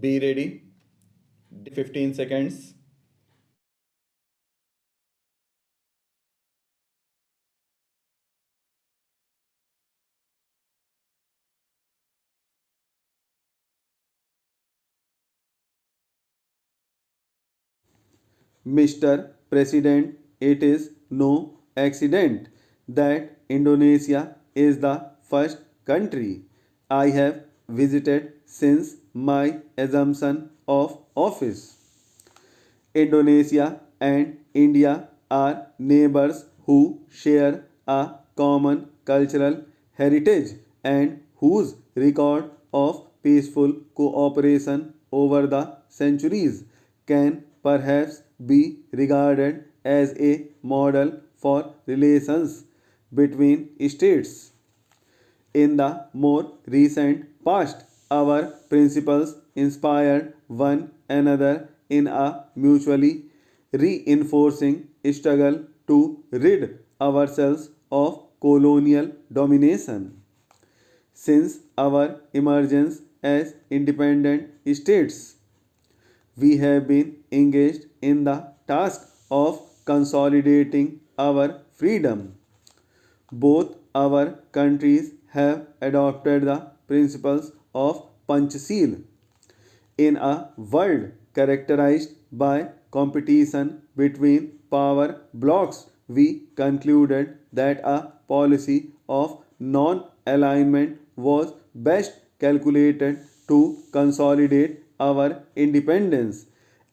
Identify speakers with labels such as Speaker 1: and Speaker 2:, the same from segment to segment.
Speaker 1: Be ready. 15 seconds.
Speaker 2: Mr. President, it is no accident that Indonesia is the first country I have visited since my assumption of office. Indonesia and India are neighbors who share a common cultural heritage and whose record of peaceful cooperation over the centuries can perhaps be regarded as a model for relations between states. In the more recent past, our principles inspired one another in a mutually reinforcing struggle to rid ourselves of colonial domination. Since our emergence as independent states, we have been engaged in the task of consolidating our freedom. Both our countries have adopted the principles of Panchashil. In a world characterized by competition between power blocks, we concluded that a policy of non alignment was best calculated to consolidate our independence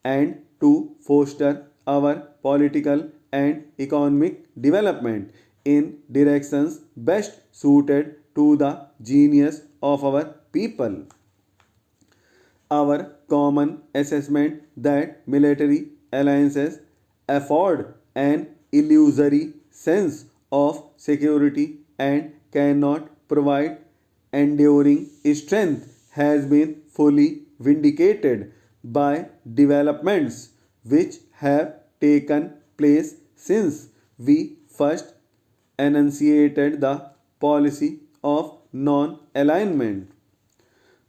Speaker 2: and to foster our political and economic development in directions best suited to the genius of our people. Our common assessment that military alliances afford an illusory sense of security and cannot provide enduring strength has been fully vindicated by developments which have taken place since we first enunciated the policy of non alignment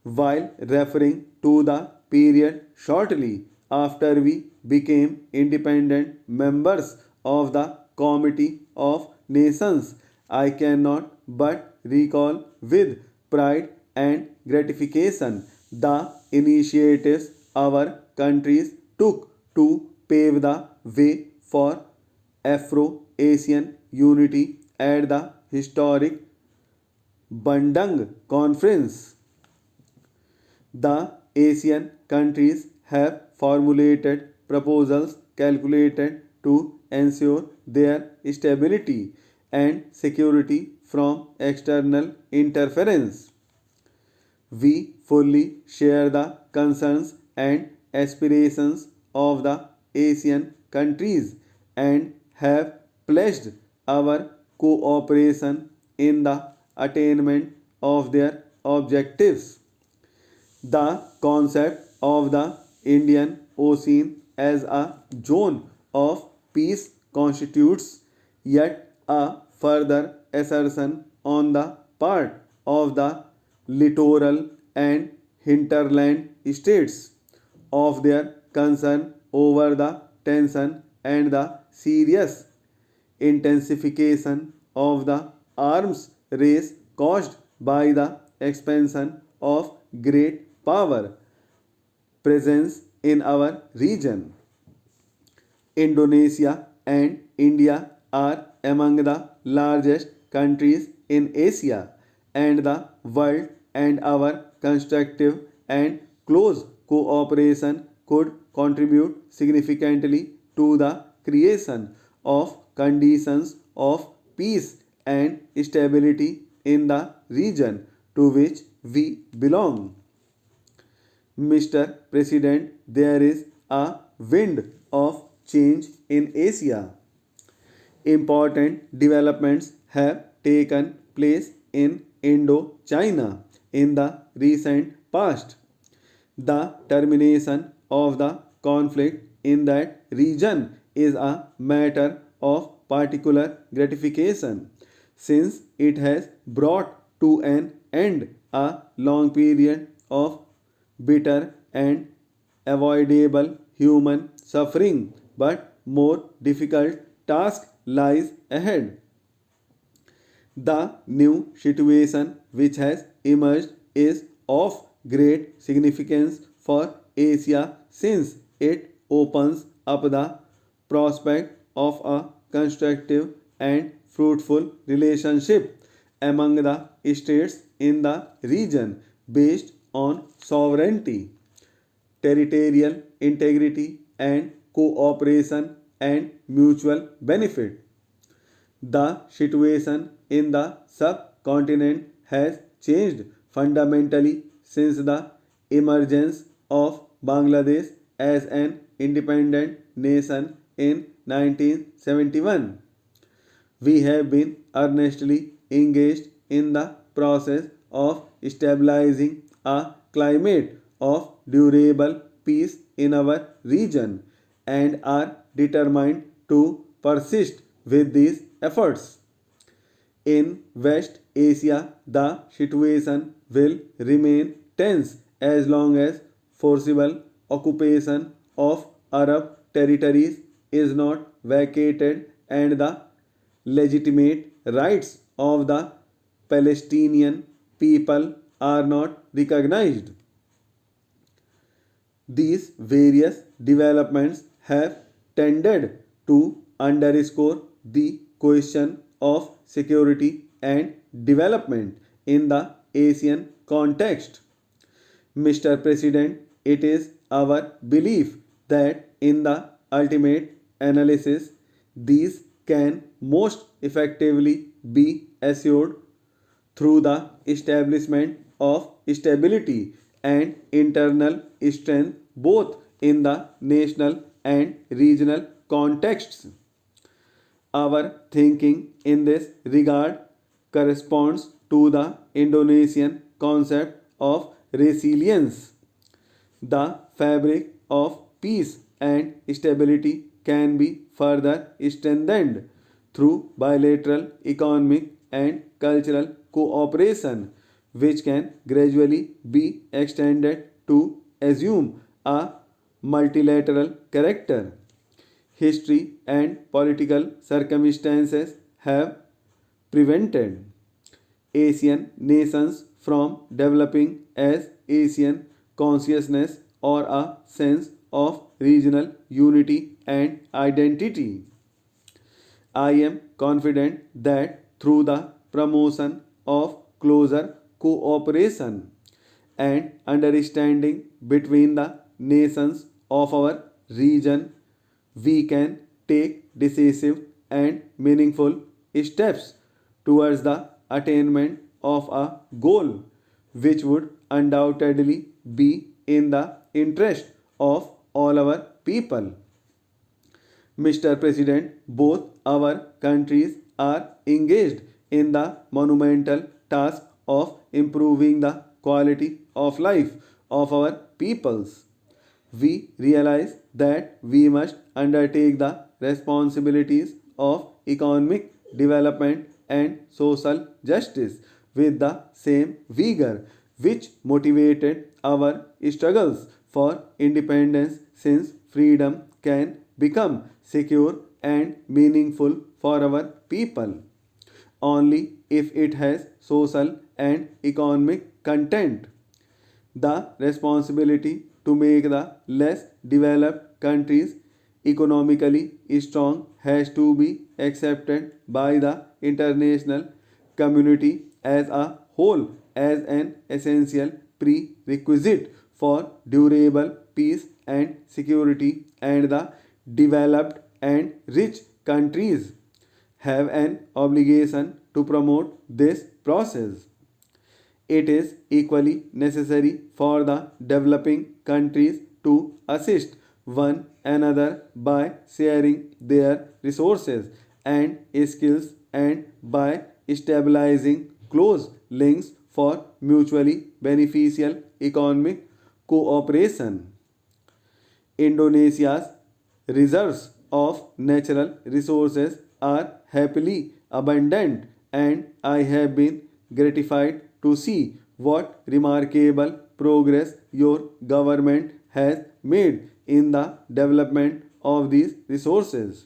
Speaker 2: while referring to the period shortly after we became independent members of the Committee of Nations. I cannot but recall with pride and gratification the initiatives our countries took to pave the way for Afro Asian unity at the historic Bandung Conference. The Asian countries have formulated proposals calculated to ensure their stability and security from external interference. We fully share the concerns and aspirations of the Asian countries and have pledged our cooperation in the attainment of their objectives. The concept of the Indian Ocean as a zone of peace constitutes yet a further assertion on the part of the littoral and hinterland states of their concern over the tension and the serious intensification of the arms race caused by the expansion of great power presence in our region. Indonesia and India are among the largest countries in Asia and the world, and our constructive and close cooperation could contribute significantly to the creation of conditions of peace and stability in the region to which we belong. Mr. President, there is a wind of change in Asia. Important developments have taken place in Indo-China in the recent past. The termination of the conflict in that region is a matter of particular gratification since it has brought to an end a long period of bitter and avoidable human suffering, but more difficult task lies ahead. The new situation which has emerged is of great significance for Asia since it opens up the prospect of a constructive and fruitful relationship among the states in the region based on sovereignty, territorial integrity, and cooperation and mutual benefit. The situation in the subcontinent has changed fundamentally since the emergence of Bangladesh as an independent nation in 1971. We have been earnestly engaged in the process of stabilizing a climate of durable peace in our region and are determined to persist with these efforts. In West Asia, the situation will remain tense as long as forcible occupation of Arab territories is not vacated and the legitimate rights of the Palestinian people are not recognized. These various developments have tended to underscore the question of security and development in the Asian context. Mr. President, it is our belief that in the ultimate analysis, these can most effectively be assured through the establishment of stability and internal strength both in the national and regional contexts. Our thinking in this regard corresponds to the Indonesian concept of resilience. The fabric of peace and stability can be further strengthened through bilateral economic and cultural cooperation, which can gradually be extended to assume a multilateral character. History and political circumstances have prevented Asian nations from developing as Asian consciousness or a sense of regional unity and identity. I am confident that through the promotion of closer cooperation and understanding between the nations of our region, we can take decisive and meaningful steps towards the attainment of a goal which would undoubtedly be in the interest of all our people. Mr. President, both our countries are engaged in the monumental task of improving the quality of life of our peoples. We realize that we must undertake the responsibilities of economic development and social justice with the same vigor which motivated our struggles for independence, since freedom can become secure and meaningful for our people only if it has social and economic content. The responsibility to make the less developed countries economically strong has to be accepted by the international community as a whole as an essential prerequisite for durable peace and security, and the developed and rich countries have an obligation to promote this process. It is equally necessary for the developing countries to assist one another by sharing their resources and skills and by stabilizing close links for mutually beneficial economic cooperation. Indonesia's reserves of natural resources are happily abundant, and I have been gratified to see what remarkable progress your government has made in the development of these resources.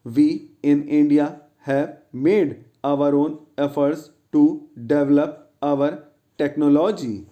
Speaker 2: We in India have made our own efforts to develop our technology.